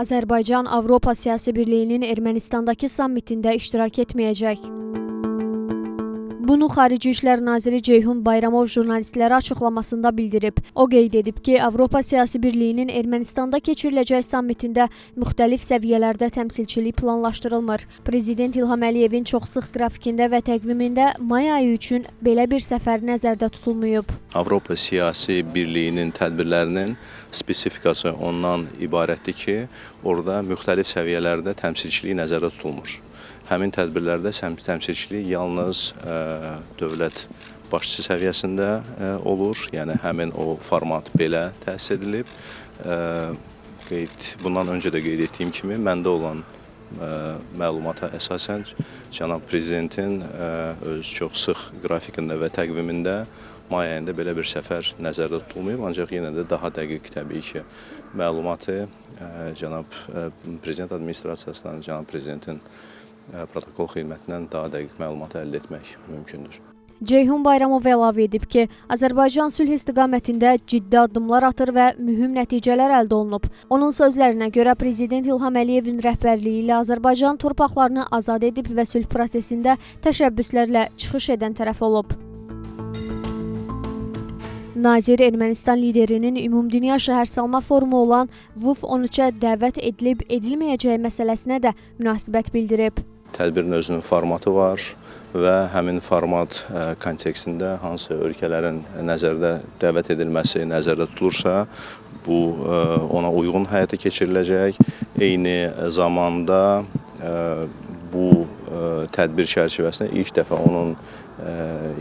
Azərbaycan Avropa Siyasi Birliyinin Ermənistandakı sammitində iştirak etməyəcək. Bunu Xarici İşlər Naziri Ceyhun Bayramov jurnalistlərə açıqlamasında bildirib. O qeyd edib ki, Avropa Siyasi Birliyinin Ermənistanda keçiriləcək sammitində müxtəlif səviyyələrdə təmsilçilik planlaşdırılmır. Prezident İlham Əliyevin çox sıx qrafikində və təqvimində may ayı üçün belə bir səfər nəzərdə tutulmayıb. Avropa Siyasi Birliyinin tədbirlərinin spesifikası ondan ibarətdir ki, orada müxtəlif səviyyələrdə təmsilçilik nəzərdə tutulmur. Həmin tədbirlərdə təmsilçilik yalnız dövlət başçısı səviyyəsində olur. Yəni həmin o format belə təsis edilib. Bundan öncə də qeyd etdiyim kimi, məndə olan məlumata əsasən cənab prezidentin öz çox sıx qrafikində və təqvimində may ayında belə bir səfər nəzərdə tutulmayıb. Ancaq yenə də daha dəqiq təbii ki, məlumatı cənab prezident administrasiyasından, cənab prezidentin protokol xidmətindən daha dəqiq məlumatı əldə etmək mümkündür. Ceyhun Bayramov əlavə edib ki, Azərbaycan sülh istiqamətində ciddi addımlar atır və mühüm nəticələr əldə olunub. Onun sözlərinə görə Prezident İlham Əliyevin rəhbərliyi ilə Azərbaycan torpaqlarını azad edib və sülh prosesində təşəbbüslərlə çıxış edən tərəf olub. Nazir Ermənistan liderinin Ümumdünya Şəhərsalma Forumu olan WUF 13-ə dəvət edilib-edilməyəcəyi məsələsinə də münasibət bildirib. Tədbirin özünün formatı var və həmin format kontekstində hansı ölkələrin nəzərdə dəvət edilməsi nəzərdə tutulursa, bu ona uyğun həyata keçiriləcək. Eyni zamanda bu tədbir çərçivəsində ilk dəfə onun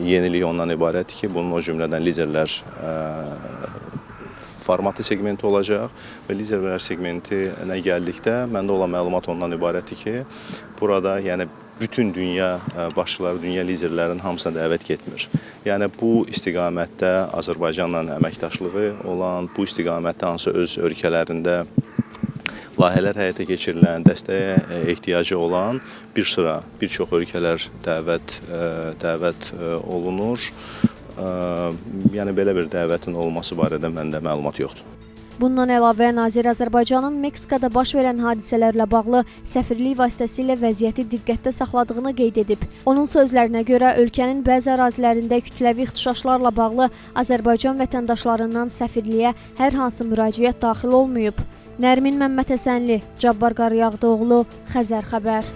yeniliyi ondan ibarətdir ki, bunun o cümlədən liderlər formatı segmenti olacaq və liderlər segmentinə gəldikdə məndə olan məlumat ondan ibarətdir ki, burada yəni bütün dünya başçıları, dünya liderlərinin hamısına dəvət getmir. Yəni bu istiqamətdə Azərbaycanla əməkdaşlığı olan, bu istiqamətdə hansı öz ölkələrində layihələr həyata keçirilən, dəstəyə ehtiyacı olan bir çox ölkələr dəvət olunur. Yəni belə bir dəvətin olması barədə məndə məlumat yoxdur. Bundan əlavə, Nazir Azərbaycanın Meksikada baş verən hadisələrlə bağlı səfirlik vasitəsilə vəziyyəti diqqətdə saxladığını qeyd edib. Onun sözlərinə görə, ölkənin bəzi ərazilərində kütləvi ixtişaşlarla bağlı Azərbaycan vətəndaşlarından səfirliyə hər hansı müraciət daxil olmayıb. Nərmin Məmmədhəsənli, Cabbar Qaryağdıoğlu, Xəzər xəbər.